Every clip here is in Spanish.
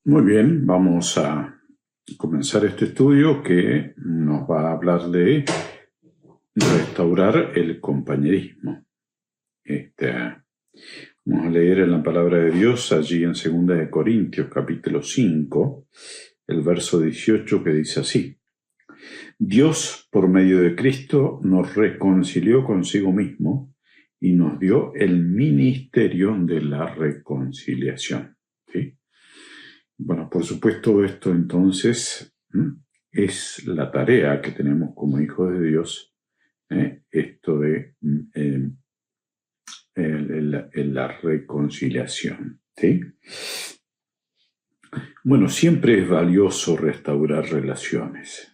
Muy bien, vamos a comenzar este estudio que nos va a hablar de restaurar el compañerismo. Vamos a leer en la palabra de Dios allí en 2 Corintios capítulo 5, el verso 18, que dice así: Dios, por medio de Cristo, nos reconcilió consigo mismo y nos dio el ministerio de la reconciliación. ¿Sí? Bueno, por supuesto, esto entonces es la tarea que tenemos como hijos de Dios, esto de la reconciliación. ¿Sí? Bueno, siempre es valioso restaurar relaciones.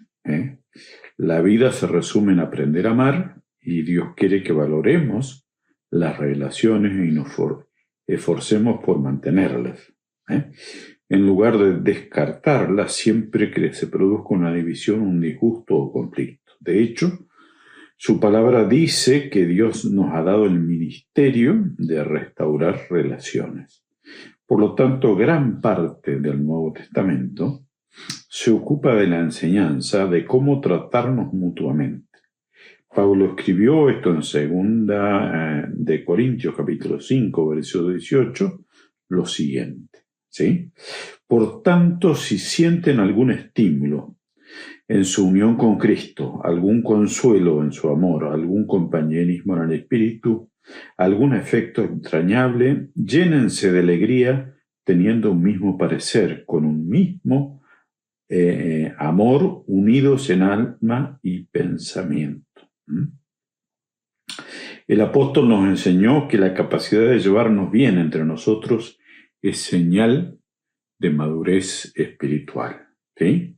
La vida se resume en aprender a amar, y Dios quiere que valoremos las relaciones y nos esforcemos por mantenerlas. En lugar de descartarlas siempre que se produzca una división, un disgusto o conflicto. De hecho, su palabra dice que Dios nos ha dado el ministerio de restaurar relaciones. Por lo tanto, gran parte del Nuevo Testamento se ocupa de la enseñanza de cómo tratarnos mutuamente. Pablo escribió esto en 2 Corintios capítulo 5, versículo 18, lo siguiente. ¿Sí? Por tanto, si sienten algún estímulo en su unión con Cristo, algún consuelo en su amor, algún compañerismo en el Espíritu, algún efecto entrañable, llénense de alegría teniendo un mismo parecer, con un mismo amor, unidos en alma y pensamiento. El apóstol nos enseñó que la capacidad de llevarnos bien entre nosotros es señal de madurez espiritual. ¿Sí?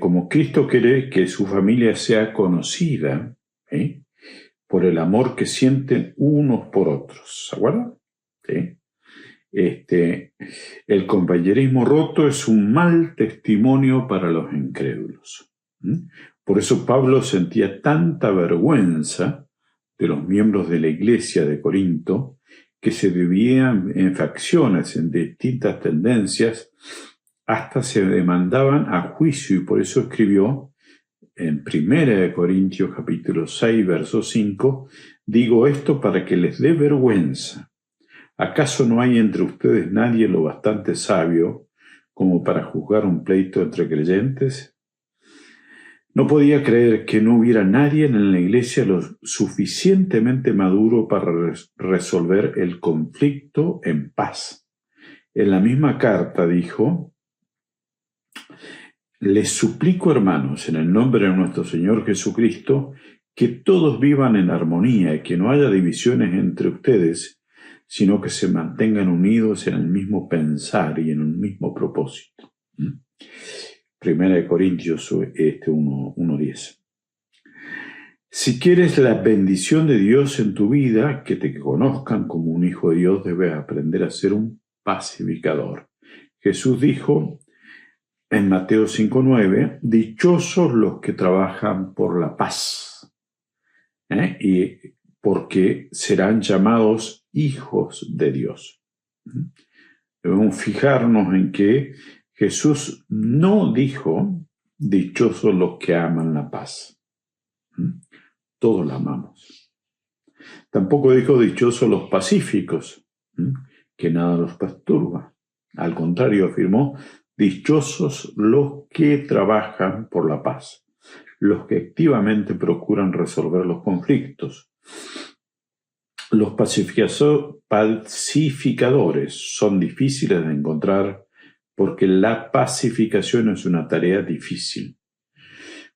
Como Cristo quiere que su familia sea conocida por el amor que sienten unos por otros. ¿Se acuerdan? ¿Sí? El compañerismo roto es un mal testimonio para los incrédulos. Por eso Pablo sentía tanta vergüenza de los miembros de la iglesia de Corinto, que se dividían en facciones, en distintas tendencias, hasta se demandaban a juicio, y por eso escribió en 1 Corintios capítulo 6, verso 5, digo esto para que les dé vergüenza. ¿Acaso no hay entre ustedes nadie lo bastante sabio como para juzgar un pleito entre creyentes? No podía creer que no hubiera nadie en la iglesia lo suficientemente maduro para resolver el conflicto en paz. En la misma carta dijo: les suplico, hermanos, en el nombre de nuestro Señor Jesucristo, que todos vivan en armonía y que no haya divisiones entre ustedes, sino que se mantengan unidos en el mismo pensar y en un mismo propósito. 1 Corintios 1:10. Si quieres la bendición de Dios en tu vida, que te conozcan como un hijo de Dios, debes aprender a ser un pacificador. Jesús dijo en Mateo 5:9, dichosos los que trabajan por la paz, y porque serán llamados hijos de Dios. Debemos fijarnos en que Jesús no dijo dichosos los que aman la paz. Todos la amamos. Tampoco dijo dichosos los pacíficos, que nada los perturba. Al contrario, afirmó dichosos los que trabajan por la paz, los que activamente procuran resolver los conflictos. Los pacificadores son difíciles de encontrar porque la pacificación es una tarea difícil.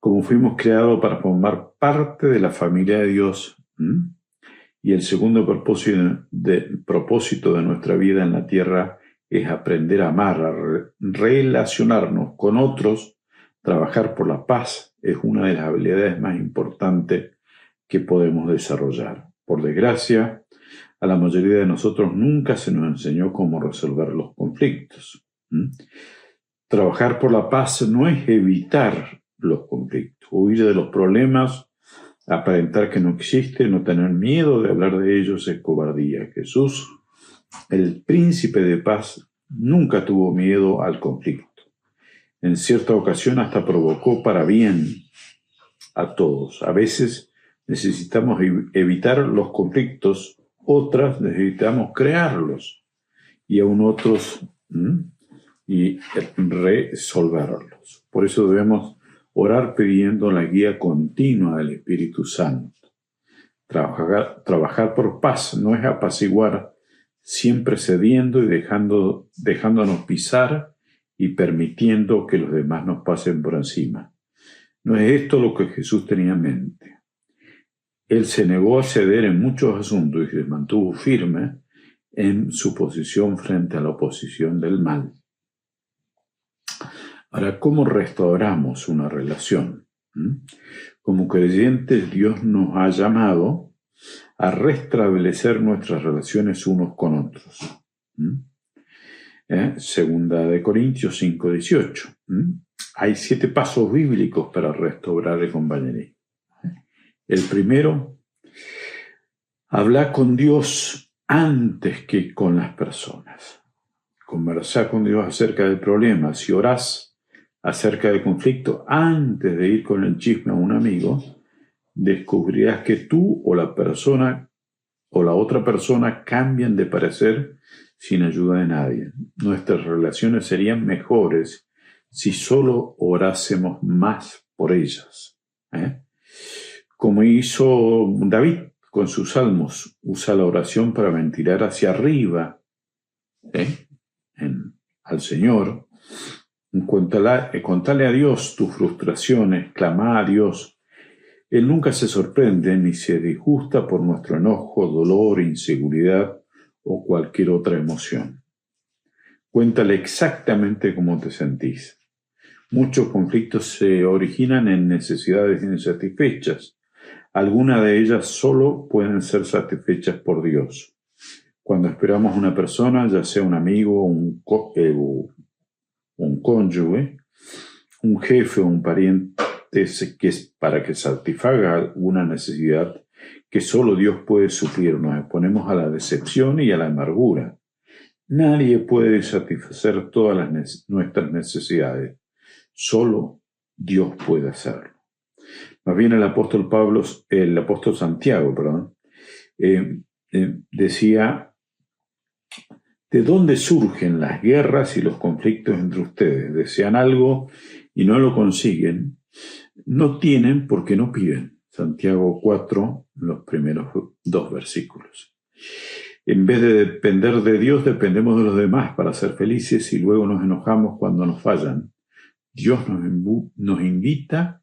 Como fuimos creados para formar parte de la familia de Dios, y el segundo propósito de nuestra vida en la tierra es aprender a amar, a relacionarnos con otros, trabajar por la paz, es una de las habilidades más importantes que podemos desarrollar. Por desgracia, a la mayoría de nosotros nunca se nos enseñó cómo resolver los conflictos. Trabajar por la paz no es evitar los conflictos, huir de los problemas, aparentar que no existen, no tener miedo de hablar de ellos es cobardía. Jesús, el príncipe de paz, Nunca tuvo miedo al conflicto. En cierta ocasión hasta provocó para bien a todos. A veces necesitamos evitar los conflictos, otras necesitamos crearlos y aún otros y resolverlos. Por eso debemos orar pidiendo la guía continua del Espíritu Santo. Trabajar por paz no es apaciguar, siempre cediendo y dejándonos pisar y permitiendo que los demás nos pasen por encima. No es esto lo que Jesús tenía en mente. Él se negó a ceder en muchos asuntos y se mantuvo firme en su posición frente a la oposición del mal. Ahora, ¿cómo restauramos una relación? Como creyentes, Dios nos ha llamado a restablecer nuestras relaciones unos con otros. Segunda de Corintios 5:18. Hay 7 pasos bíblicos para restaurar el compañerismo. El primero, hablar con Dios antes que con las personas. Conversar con Dios acerca del problema. Si orás acerca del conflicto antes de ir con el chisme a un amigo, descubrirás que tú o la otra persona cambian de parecer sin ayuda de nadie. Nuestras relaciones serían mejores si solo orásemos más por ellas. Como hizo David con sus salmos, usa la oración para ventilar hacia arriba al Señor. Contale a Dios tus frustraciones, clama a Dios. Él nunca se sorprende ni se disgusta por nuestro enojo, dolor, inseguridad o cualquier otra emoción. Cuéntale exactamente cómo te sentís. Muchos conflictos se originan en necesidades insatisfechas. Algunas de ellas solo pueden ser satisfechas por Dios. Cuando esperamos a una persona, ya sea un amigo, un cónyuge, un jefe o un pariente, que es para que satisfaga alguna necesidad que solo Dios puede suplir, nos exponemos a la decepción y a la amargura. Nadie puede satisfacer todas nuestras necesidades. Solo Dios puede hacerlo. Más bien el apóstol Santiago, decía: ¿de dónde surgen las guerras y los conflictos entre ustedes? Desean algo y no lo consiguen. No tienen porque no piden. Santiago 4, los primeros 2 versículos. En vez de depender de Dios, dependemos de los demás para ser felices y luego nos enojamos cuando nos fallan. Dios nos invita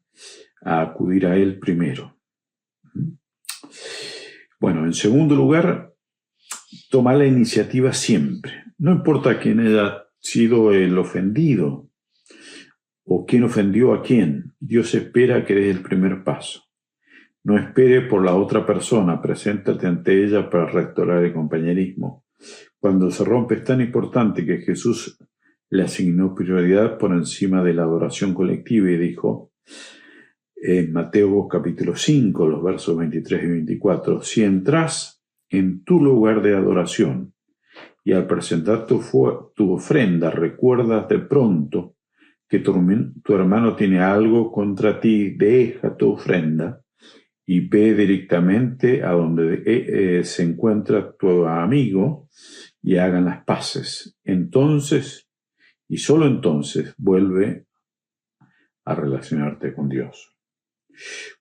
a acudir a Él primero. Bueno, en segundo lugar, toma la iniciativa siempre. No importa quién haya sido el ofendido o quién ofendió a quién. Dios espera que des el primer paso. No espere por la otra persona, preséntate ante ella para restaurar el compañerismo. Cuando se rompe es tan importante que Jesús le asignó prioridad por encima de la adoración colectiva y dijo en Mateo capítulo 5, los versos 23 y 24, si entras en tu lugar de adoración y al presentar tu ofrenda recuerdas de pronto que tu hermano tiene algo contra ti, deja tu ofrenda y ve directamente a donde se encuentra tu amigo y hagan las paces. Entonces, y solo entonces, vuelve a relacionarte con Dios.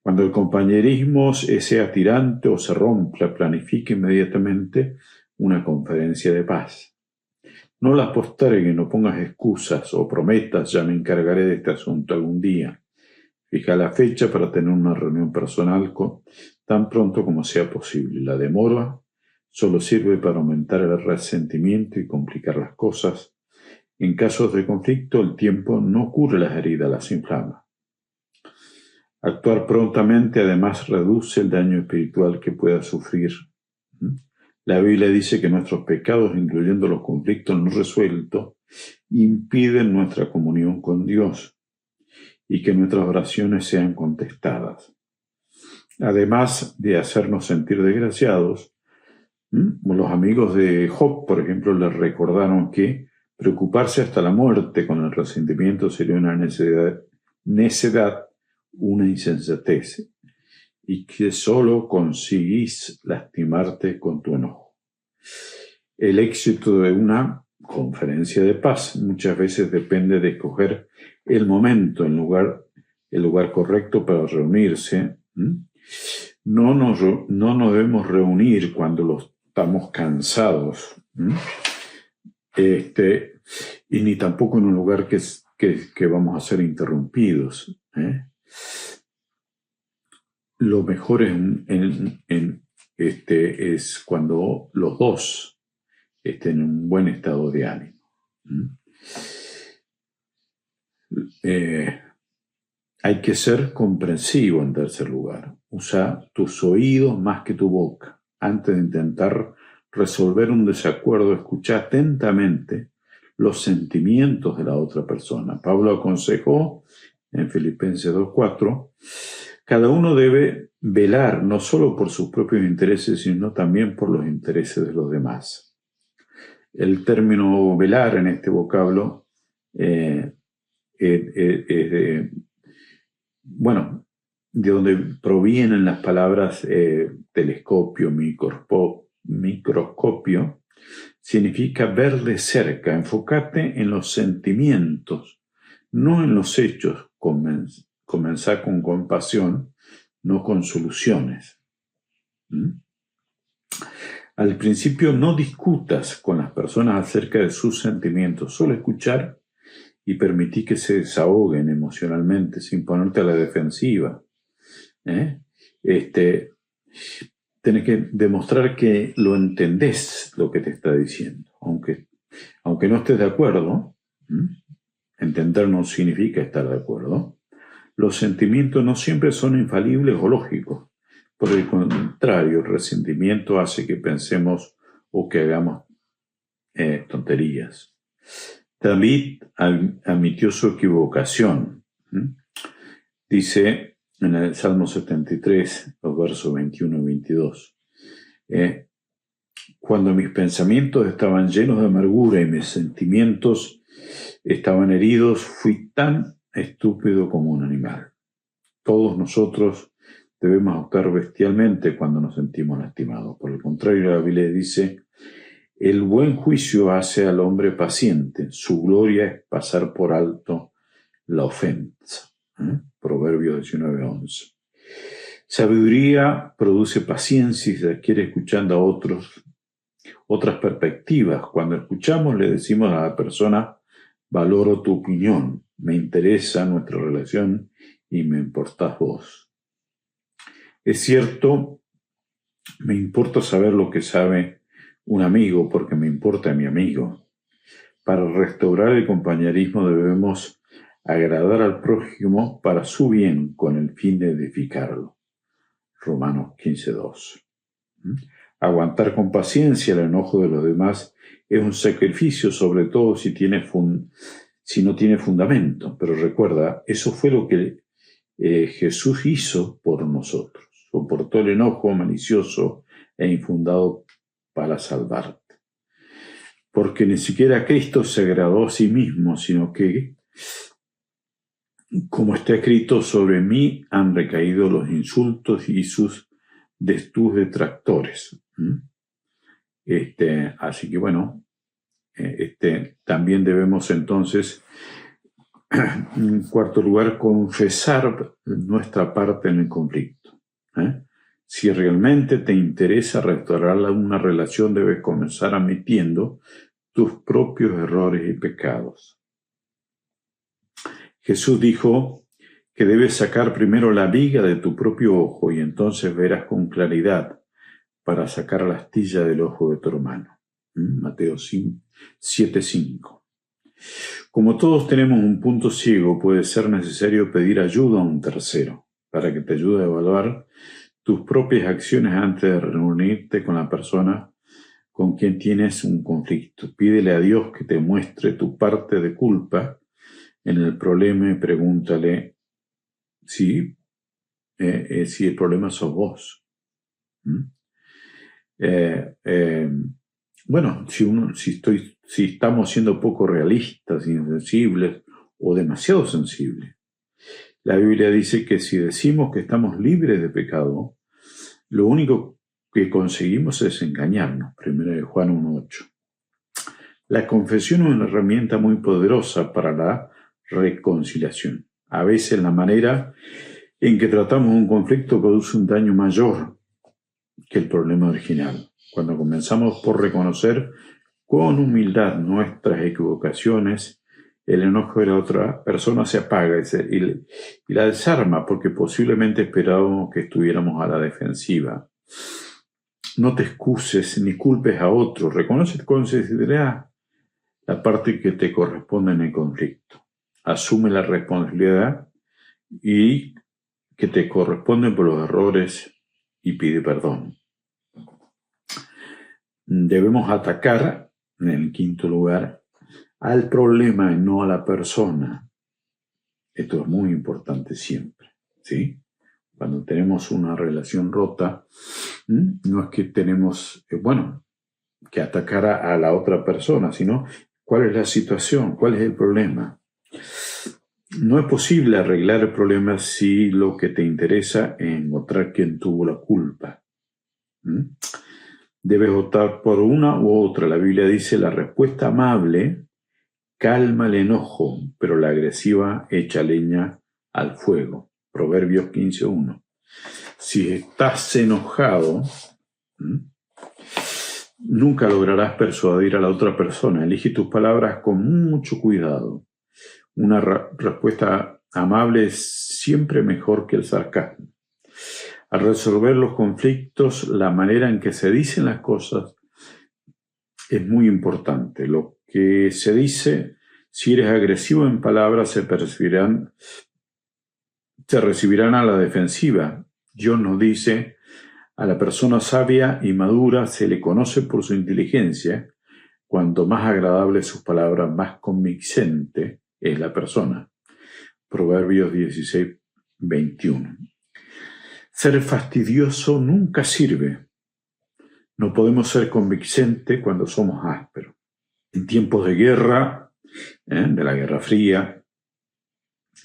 Cuando el compañerismo sea tirante o se rompa, planifique inmediatamente una conferencia de paz. No las postergue, no pongas excusas o prometas, ya me encargaré de este asunto algún día. Fija la fecha para tener una reunión personal tan pronto como sea posible. La demora solo sirve para aumentar el resentimiento y complicar las cosas. En casos de conflicto, el tiempo no cura las heridas, las inflama. Actuar prontamente, además, reduce el daño espiritual que pueda sufrir. La Biblia dice que nuestros pecados, incluyendo los conflictos no resueltos, impiden nuestra comunión con Dios y que nuestras oraciones sean contestadas. Además de hacernos sentir desgraciados, los amigos de Job, por ejemplo, les recordaron que Preocuparse hasta la muerte con el resentimiento sería una necedad, una insensatez, y que solo conseguís lastimarte con tu enojo. El éxito de una conferencia de paz muchas veces depende de escoger el momento, el lugar correcto para reunirse. No nos debemos reunir cuando estamos cansados, y ni tampoco en un lugar que vamos a ser interrumpidos. Lo mejor es cuando los dos estén en un buen estado de ánimo. Hay que ser comprensivo en tercer lugar. Usa tus oídos más que tu boca. Antes de intentar resolver un desacuerdo, escucha atentamente los sentimientos de la otra persona. Pablo aconsejó en Filipenses 2:4, cada uno debe velar no solo por sus propios intereses, sino también por los intereses de los demás. El término velar en este vocablo es de donde provienen las palabras telescopio, microscopio, significa ver de cerca. Enfócate en los sentimientos, no en los hechos. Comenzar con compasión, no con soluciones. Al principio no discutas con las personas acerca de sus sentimientos, solo escuchar y permitir que se desahoguen emocionalmente sin ponerte a la defensiva. Tienes que demostrar que lo entendés lo que te está diciendo, aunque no estés de acuerdo. Entender no significa estar de acuerdo. Los sentimientos no siempre son infalibles o lógicos. Por el contrario, el resentimiento hace que pensemos o que hagamos tonterías. David admitió su equivocación. Dice en el Salmo 73, los versos 21 y 22, cuando mis pensamientos estaban llenos de amargura y mis sentimientos estaban heridos, fui tan estúpido como un animal. Todos nosotros debemos actuar bestialmente cuando nos sentimos lastimados. Por el contrario, la Biblia dice, el buen juicio hace al hombre paciente, su gloria es pasar por alto la ofensa. Proverbios 19:11. Sabiduría produce paciencia y se adquiere escuchando a otras perspectivas. Cuando escuchamos le decimos a la persona, valoro tu opinión, me interesa nuestra relación y me importás vos. Es cierto, me importa saber lo que sabe un amigo porque me importa mi amigo. Para restaurar el compañerismo debemos agradar al prójimo para su bien con el fin de edificarlo. Romanos 15:2. Aguantar con paciencia el enojo de los demás es un sacrificio, sobre todo si no tiene fundamento. Pero recuerda, eso fue lo que Jesús hizo por nosotros. Soportó el enojo malicioso e infundado para salvarte. Porque ni siquiera Cristo se agradó a sí mismo, sino que, como está escrito, sobre mí han recaído los insultos y tus detractores. Así que también debemos entonces, en cuarto lugar, confesar nuestra parte en el conflicto. Si realmente te interesa restaurar una relación, debes comenzar admitiendo tus propios errores y pecados. Jesús dijo que debes sacar primero la viga de tu propio ojo y entonces verás con claridad para sacar la astilla del ojo de tu hermano. Mateo 7:5. Como todos tenemos un punto ciego, puede ser necesario pedir ayuda a un tercero para que te ayude a evaluar tus propias acciones antes de reunirte con la persona con quien tienes un conflicto. Pídele a Dios que te muestre tu parte de culpa en el problema y pregúntale si el problema sos vos. bueno, si estamos siendo poco realistas, insensibles o demasiado sensibles. La Biblia dice que si decimos que estamos libres de pecado, lo único que conseguimos es engañarnos. 1 Juan 1:8. La confesión es una herramienta muy poderosa para la reconciliación. A veces la manera en que tratamos un conflicto produce un daño mayor que el problema original. Cuando comenzamos por reconocer con humildad nuestras equivocaciones, el enojo de la otra persona se apaga y la desarma porque posiblemente esperábamos que estuviéramos a la defensiva. No te excuses ni culpes a otro. Reconoce con sinceridad la parte que te corresponde en el conflicto. Asume la responsabilidad y que te corresponde por los errores y pide perdón. Debemos atacar, en el quinto lugar, al problema y no a la persona. Esto es muy importante siempre, ¿sí? Cuando tenemos una relación rota, no es que tenemos, que atacar a la otra persona, sino cuál es la situación, cuál es el problema. No es posible arreglar el problema si lo que te interesa es encontrar quién tuvo la culpa. Debes optar por una u otra. La Biblia dice: la respuesta amable calma el enojo, pero la agresiva echa leña al fuego. Proverbios 15:1. Si estás enojado, nunca lograrás persuadir a la otra persona. Elige tus palabras con mucho cuidado. Una respuesta amable es siempre mejor que el sarcasmo. Al resolver los conflictos, la manera en que se dicen las cosas es muy importante. Lo que se dice, si eres agresivo en palabras, se recibirán a la defensiva. Dios nos dice: a la persona sabia y madura se le conoce por su inteligencia. Cuanto más agradable sus palabras, más convincente es la persona. Proverbios 16:21. Ser fastidioso nunca sirve. No podemos ser convincentes cuando somos ásperos. En tiempos de guerra, de la Guerra Fría,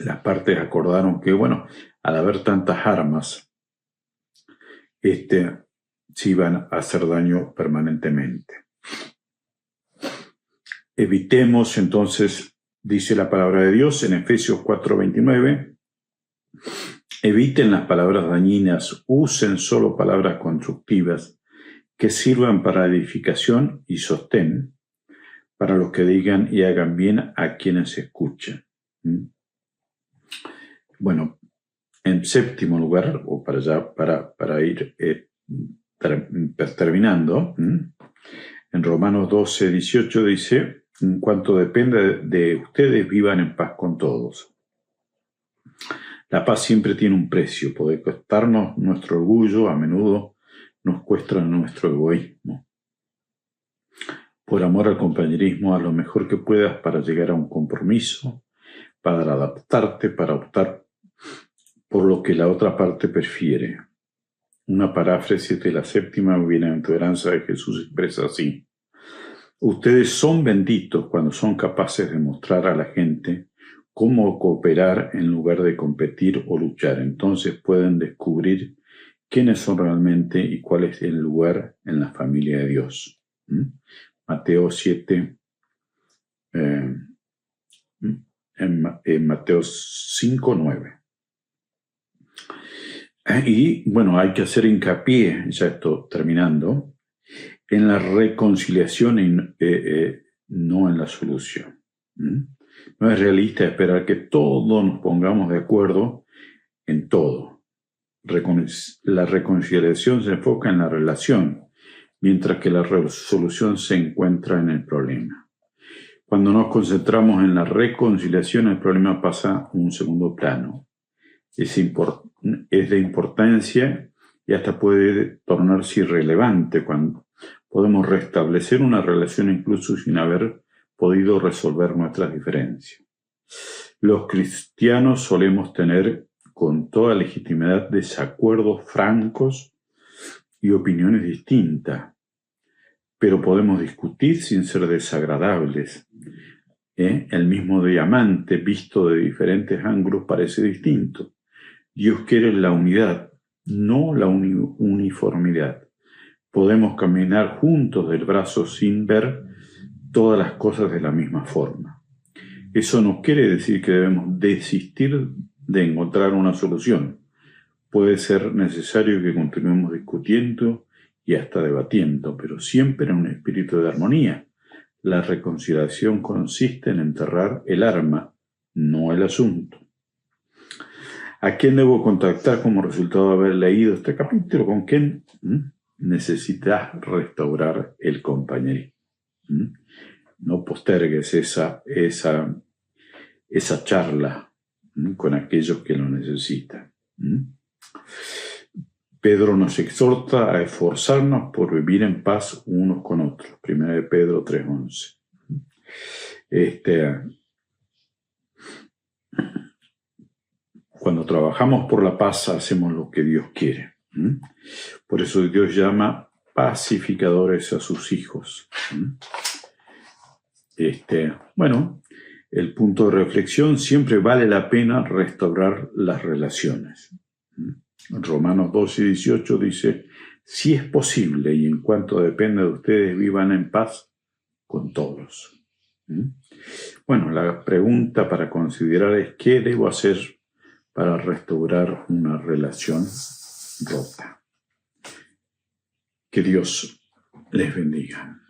las partes acordaron que, al haber tantas armas, se iban a hacer daño permanentemente. Evitemos entonces, dice la palabra de Dios en Efesios 4:29, eviten las palabras dañinas, usen solo palabras constructivas que sirvan para edificación y sostén para los que digan y hagan bien a quienes escuchan. Bueno, en séptimo lugar, o para ir terminando, en Romanos 12:18 dice: en cuanto depende de ustedes, vivan en paz con todos. La paz siempre tiene un precio. Puede costarnos nuestro orgullo, a menudo nos cuesta nuestro egoísmo. Por amor al compañerismo, haz lo mejor que puedas para llegar a un compromiso, para adaptarte, para optar por lo que la otra parte prefiere. Una paráfrasis de la séptima bienaventuranza de Jesús expresa así: ustedes son benditos cuando son capaces de mostrar a la gente cómo cooperar en lugar de competir o luchar. Entonces pueden descubrir quiénes son realmente y cuál es el lugar en la familia de Dios. Mateo 7, en Mateo 5:9. Y hay que hacer hincapié, ya esto terminando, en la reconciliación y no en la solución. No es realista esperar que todos nos pongamos de acuerdo en todo. La reconciliación se enfoca en la relación, mientras que la resolución se encuentra en el problema. Cuando nos concentramos en la reconciliación, el problema pasa a un segundo plano. Es de importancia y hasta puede tornarse irrelevante cuando podemos restablecer una relación incluso sin haber podido resolver nuestras diferencias. Los cristianos solemos tener con toda legitimidad desacuerdos francos y opiniones distintas, pero podemos discutir sin ser desagradables. El mismo diamante visto de diferentes ángulos parece distinto. Dios quiere la unidad, no la uniformidad. Podemos caminar juntos del brazo sin ver todas las cosas de la misma forma. Eso no quiere decir que debemos desistir de encontrar una solución. Puede ser necesario que continuemos discutiendo y hasta debatiendo, pero siempre en un espíritu de armonía. La reconciliación consiste en enterrar el arma, no el asunto. ¿A quién debo contactar como resultado de haber leído este capítulo? ¿Con quién? Necesitas restaurar el compañerismo. No postergues esa charla con aquellos que lo necesitan. Pedro nos exhorta a esforzarnos por vivir en paz unos con otros. 1 Pedro 3:11. Cuando trabajamos por la paz, hacemos lo que Dios quiere. Por eso Dios llama pacificadores a sus hijos. El punto de reflexión: siempre vale la pena restaurar las relaciones. Romanos 12:18 dice: si es posible y en cuanto depende de ustedes, vivan en paz con todos. La pregunta para considerar es: ¿qué debo hacer para restaurar una relación rota? Que Dios les bendiga.